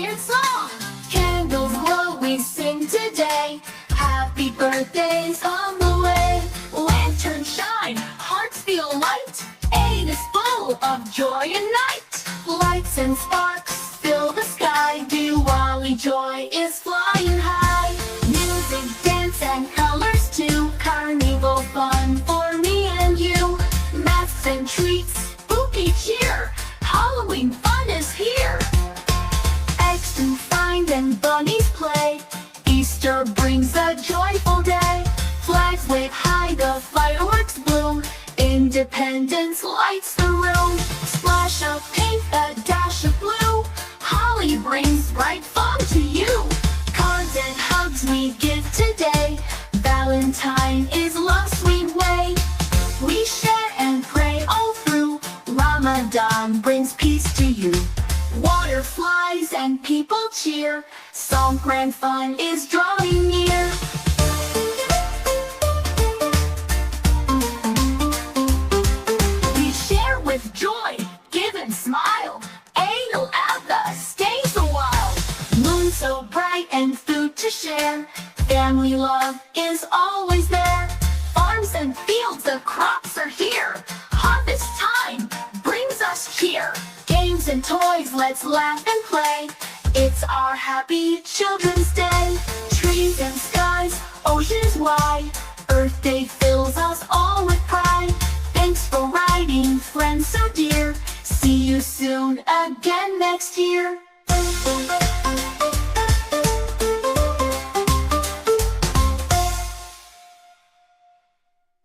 and song. Candles glow, we sing today. Happy birthday's on the way. Lanterns shine, hearts feel light. Eight is full of joy and night. Lights and sparks fill the sky. Diwali joy is flying high. Music, dance, and colors too. Carnival fun for me and you. Masks and treats, spooky cheer. Halloween fun is here. Eggs to find and bunnies play. Easter brings a joyful day. Flags wave high, the fireworks bloom. Independence lights the room. Splash of pink, a dash of blue. Holly brings bright fun to you. Cards and hugs we give today. Valentine is love's sweet way. We share and pray all through. Ramadan brings peace to you. Water flies and people cheer. Songkran fun is drawing near. We share with joy, give and smile. Eid al-Adha stays a while. Moon so bright and food to share. Family love is always there. Farms and fields, the crops are here. Harvest time brings us cheer. Games and toys, let's laugh and play. It's our happy Children's Day. Trees and skies, oceans wide. Earth Day fills us all with pride. Thanks for riding, friends so dear. See you soon again next year.